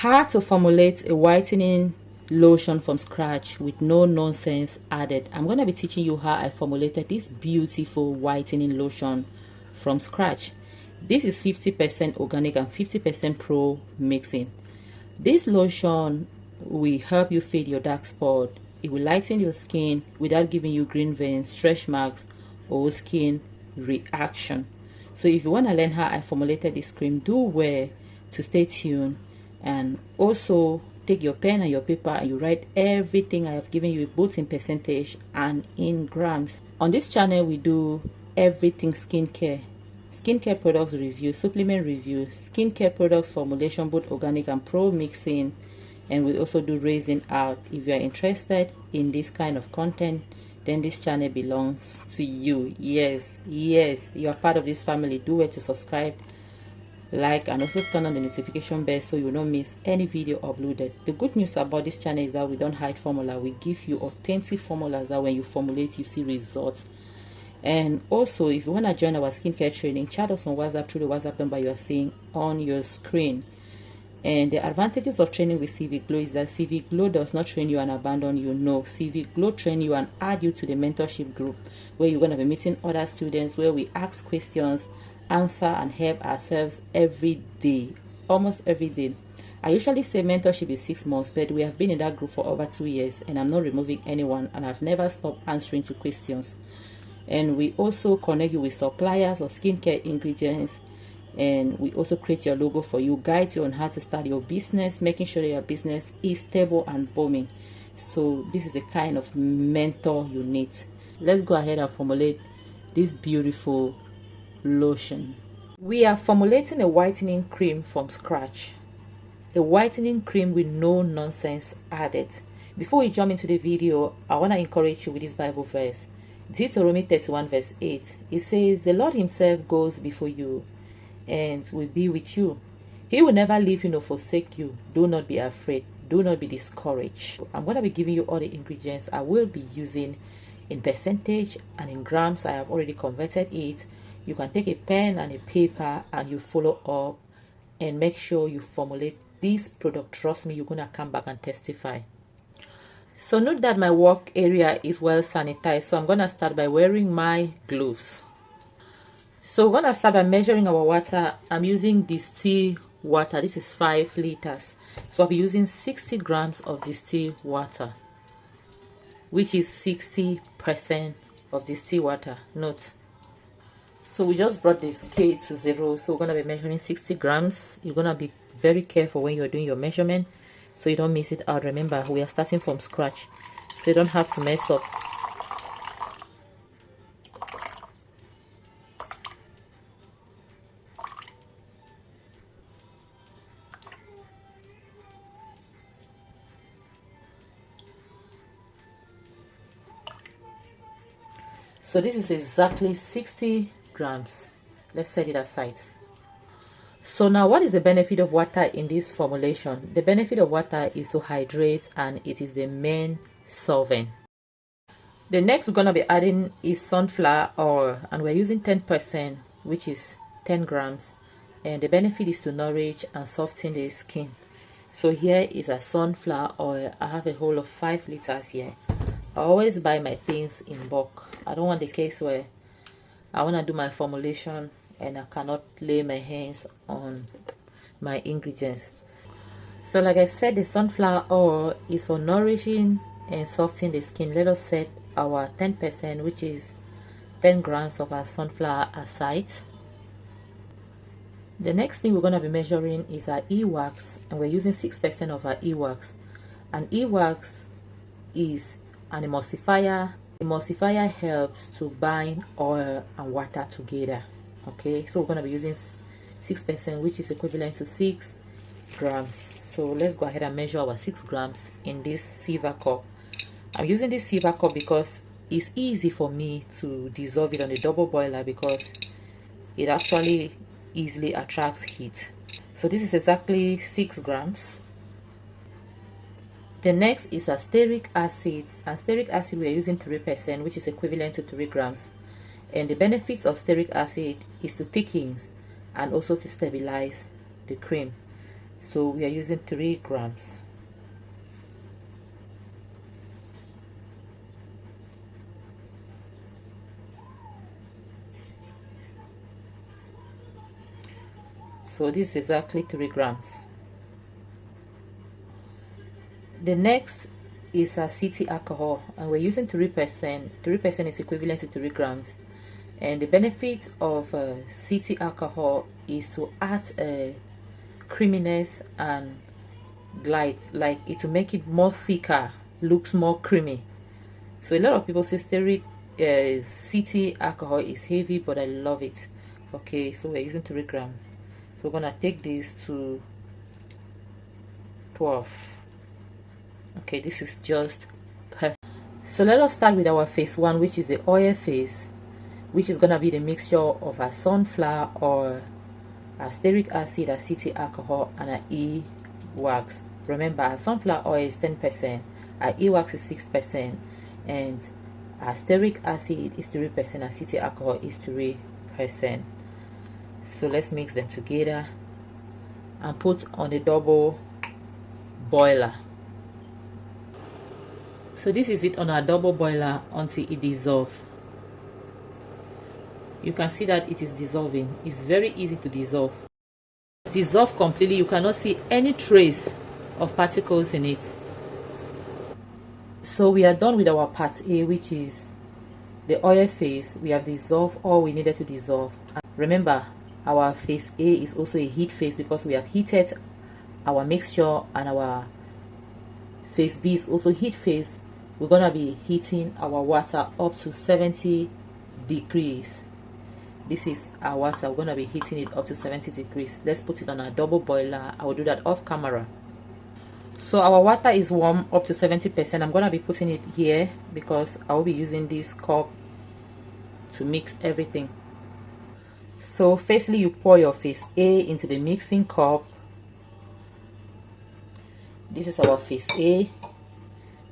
How to formulate a whitening lotion from scratch with no nonsense added. I'm going to be teaching you how I formulated this beautiful whitening lotion from scratch. This is 50% organic and 50% pro mixing. This lotion will help you fade your dark spot. It will lighten your skin without giving you green veins, stretch marks, or skin reaction. So if you want to learn how I formulated this cream, do well to stay tuned, and also take your pen and your paper and you write everything I have given you, both in percentage and in grams. On this channel we do everything skincare products review, supplement review, skincare products formulation, both organic and pro mixing, and we also do raising out. If you are interested in this kind of content, then this channel belongs to you. Yes, you are part of this family. Do well to subscribe, like, and also turn on the notification bell so you will not miss any video uploaded. The good news about this channel is that we don't hide formula. We give you authentic formulas that when you formulate you see results. And also, if you want to join our skincare training, chat us on WhatsApp through the WhatsApp number you are seeing on your screen. And the advantages of training with CV Glow is that CV Glow does not train you and abandon you. No, CV Glow train you and add you to the mentorship group, where you're going to be meeting other students, where we ask questions, answer, and help ourselves every day, almost every day. I usually say mentorship is 6 months, but we have been in that group for over 2 years, and I'm not removing anyone, and I've never stopped answering to questions. And we also connect you with suppliers of skincare ingredients, and we also create your logo for you, guide you on how to start your business, making sure that your business is stable and booming. So this is the kind of mentor you need. Let's go ahead and formulate this beautiful lotion. We are formulating a whitening cream from scratch, a whitening cream with no nonsense added. Before we jump into the video, I want to encourage you with this Bible verse, Deuteronomy 31 verse 8. It says, "The Lord himself goes before you and will be with you. He will never leave you nor forsake you. Do not be afraid. Do not be discouraged." I'm going to be giving you all the ingredients I will be using in percentage and in grams. I have already converted it. You can take a pen and a paper and you follow up and make sure you formulate this product. Trust me, you're going to come back and testify. So note that my work area is well sanitized. So I'm going to start by wearing my gloves. So we're going to start by measuring our water. I'm using distilled water. This is 5 liters. So I'll be using 60 grams of distilled water, which is 60% of distilled water. Note. So we just brought the scale to 0. So we're going to be measuring 60 grams. You're going to be very careful when you're doing your measurement, so you don't miss it out. Remember, we are starting from scratch, so you don't have to mess up. So this is exactly 60 grams. Let's set it aside. So now, what is the benefit of water in this formulation? The benefit of water is to hydrate, and it is the main solvent. The next we're going to be adding is sunflower oil, and we're using 10%, which is 10 grams. And the benefit is to nourish and soften the skin. So here is a sunflower oil. I have a whole of 5 liters here. I always buy my things in bulk. I don't want the case where I want to do my formulation and I cannot lay my hands on my ingredients. So like I said, the sunflower oil is for nourishing and softening the skin. Let us set our 10%, which is 10 grams of our sunflower, aside. The next thing we're going to be measuring is our e-wax, and we're using 6% of our e-wax. And e-wax is an emulsifier. Emulsifier helps to bind oil and water together. Okay, so we're going to be using 6%, which is equivalent to 6 grams. So let's go ahead and measure our 6 grams in this silver cup. I'm using this silver cup because it's easy for me to dissolve it on the double boiler, because it actually easily attracts heat. So this is exactly 6 grams. The next is a stearic acid, and stearic acid we are using 3%, which is equivalent to 3 grams. And the benefits of stearic acid is to thicken and also to stabilize the cream. So we are using 3 grams. So this is exactly 3 grams. The next is acetic alcohol, and we're using 3%. 3% is equivalent to 3 grams. And the benefit of acetic alcohol is to add creaminess and light, like it to make it more thicker, looks more creamy. So a lot of people say acetic alcohol is heavy, but I love it. Okay, so we're using 3 grams. So we're gonna take this to 12. Okay, this is just perfect. So let us start with our phase 1, which is the oil phase, which is gonna be the mixture of a sunflower oil, stearic acid, acetic alcohol, and an e-wax. Remember, sunflower oil is 10%, e-wax is 6%, and stearic acid is 3%, acetic alcohol is 3%. So let's mix them together and put on a double boiler. So this is it on our double boiler until it dissolves. You can see that it is dissolving. It's very easy to dissolve. Dissolve completely. You cannot see any trace of particles in it. So we are done with our part A, which is the oil phase. We have dissolved all we needed to dissolve. And remember, our phase A is also a heat phase because we have heated our mixture, and our phase B is also heat phase. We're gonna be heating our water up to 70 degrees. This is our water. We're gonna be heating it up to 70 degrees. Let's put it on a double boiler. I will do that off camera. So our water is warm up to 70%. I'm gonna be putting it here because I will be using this cup to mix everything. So firstly, you pour your phase A into the mixing cup. This is our phase A.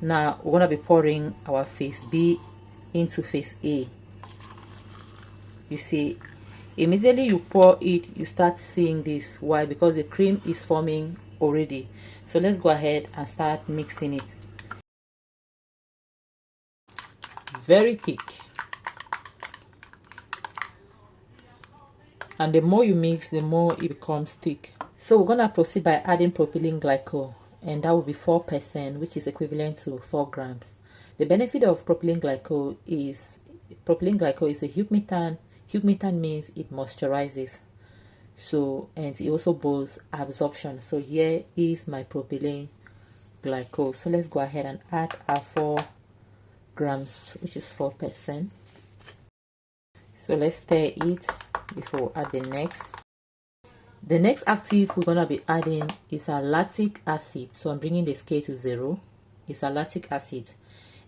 Now we're gonna be pouring our phase B into phase A. You see, immediately you pour it, you start seeing this. Why? Because the cream is forming already. So let's go ahead and start mixing it. Very thick. And the more you mix, the more it becomes thick. So we're gonna proceed by adding propylene glycol, and that will be 4%, which is equivalent to 4 grams. The benefit of propylene glycol is a humectant. Humectant means it moisturizes. So, and it also boosts absorption. So here is my propylene glycol. So let's go ahead and add our 4 grams, which is 4%. So let's stir it before we add the next. The next active we're gonna be adding is our lactic acid. So I'm bringing the scale to 0. It's our lactic acid.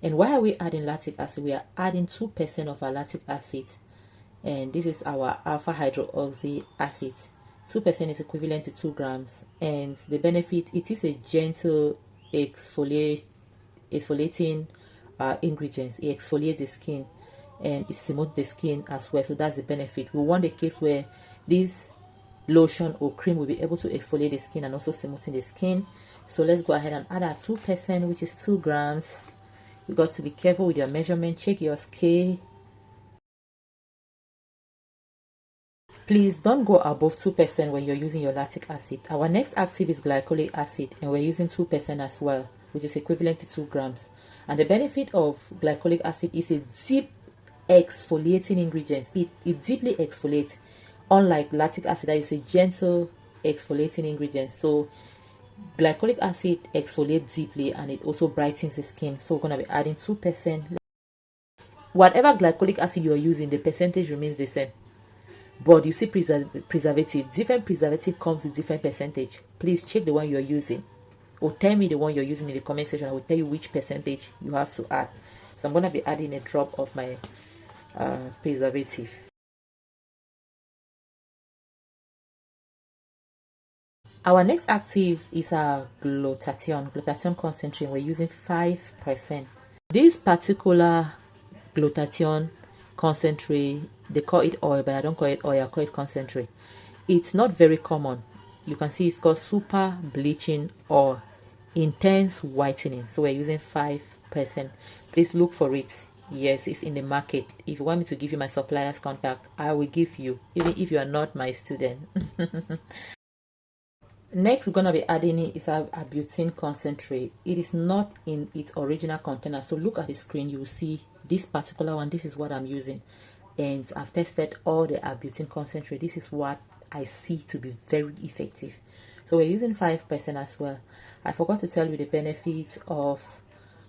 And why are we adding lactic acid? We are adding 2% of our lactic acid, and this is our alpha hydroxy acid. 2% is equivalent to 2 grams, and the benefit, it is a gentle exfoliating ingredients. It exfoliates the skin and it smooths the skin as well. So that's the benefit. We want a case where this lotion or cream will be able to exfoliate the skin and also smoothing the skin. So let's go ahead and add our 2%, which is 2 grams. You got to be careful with your measurement. Check your scale. Please don't go above 2% when you're using your lactic acid. Our next active is glycolic acid, and we're using 2% as well, which is equivalent to 2 grams. And the benefit of glycolic acid is a deep exfoliating ingredient. It deeply exfoliates, unlike lactic acid that is a gentle exfoliating ingredient. So glycolic acid exfoliates deeply, and it also brightens the skin. So we're going to be adding 2%. Whatever glycolic acid you're using, the percentage remains the same. But you see, preservative, different preservative comes with different percentage. Please check the one you're using, or tell me the one you're using in the comment section. I will tell you which percentage you have to add. So I'm going to be adding a drop of my preservative. Our next active is our glutathione concentrate. We're using 5%. This particular glutathione concentrate, they call it oil, but I don't call it oil, I call it concentrate. It's not very common. You can see it's called super bleaching or intense whitening. So we're using 5%. Please look for it. Yes, it's in the market. If you want me to give you my supplier's contact, I will give you, even if you are not my student. Next, we're gonna be adding in is a butane concentrate. It is not in its original container, so look at the screen. You will see this particular one. This is what I'm using, and I've tested all the butane concentrate. This is what I see to be very effective. So we're using 5% as well. I forgot to tell you the benefits of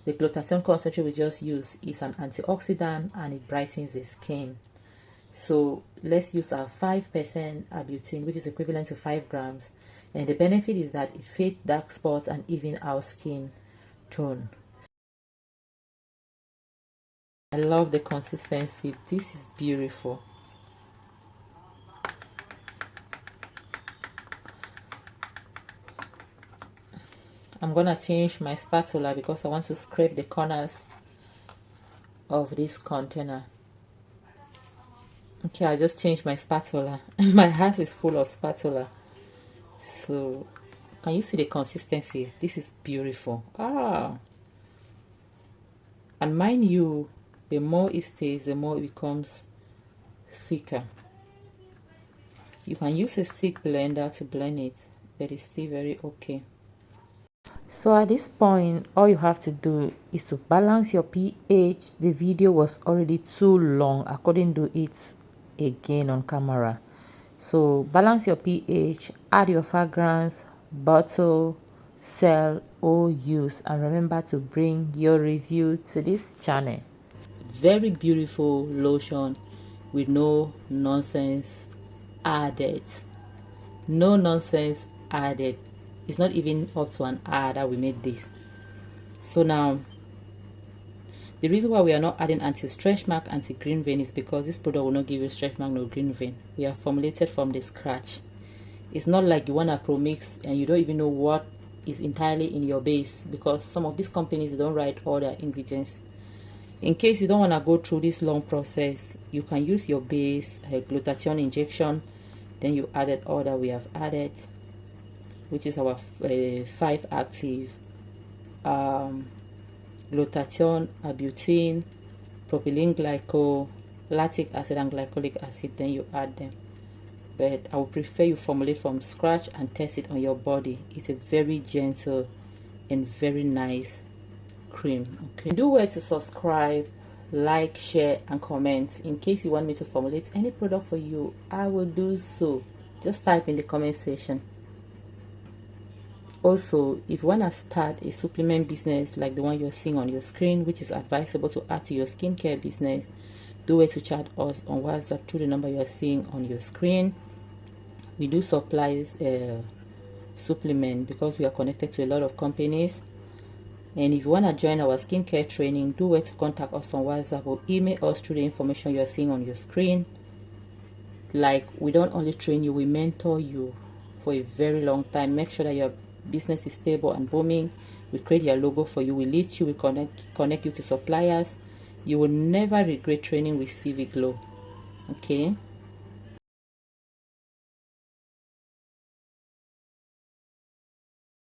the glutathione concentrate we just used. Is an antioxidant and it brightens the skin. So let's use our 5% butane, which is equivalent to 5 grams. And the benefit is that it fades dark spots and even our skin tone. I love the consistency. This is beautiful. I'm gonna change my spatula because I want to scrape the corners of this container. Okay, I just changed my spatula. My house is full of spatula. So can you see the consistency? This is beautiful. And mind you, the more it stays, the more it becomes thicker. You can use a stick blender to blend it, but it's still very okay. So at this point, all you have to do is to balance your pH. The video was already too long. I couldn't do it again on camera. So balance your pH, add your fragrance, bottle, sell or use, and remember to bring your review to this channel. Very beautiful lotion with no nonsense added. No nonsense added. It's not even up to an hour that we made this. So now, the reason why we are not adding anti-stretch mark, anti-green vein is because this product will not give you stretch mark, no green vein. We are formulated from the scratch. It's not like you want to pro-mix and you don't even know what is entirely in your base, because some of these companies don't write all their ingredients. In case you don't want to go through this long process, you can use your base, a glutathione injection, then you added all that we have added, which is our 5 active glutathione, butane, propylene glycol, lactic acid and glycolic acid, then you add them. But I would prefer you formulate from scratch and test it on your body. It's a very gentle and very nice cream. Okay, do well to subscribe, like, share and comment. In case you want me to formulate any product for you, I will do so. Just type in the comment section. Also, if you want to start a supplement business like the one you're seeing on your screen, which is advisable to add to your skincare business, do it to chat us on WhatsApp through the number you are seeing on your screen. We do supplies supplement because we are connected to a lot of companies. And if you want to join our skincare training, do it to contact us on WhatsApp or email us through the information you are seeing on your screen. Like, we don't only train you, we mentor you for a very long time. Make sure that your business is stable and booming. We create your logo for you, we lead you, we connect you to suppliers. You will never regret training with CV Glow. Okay.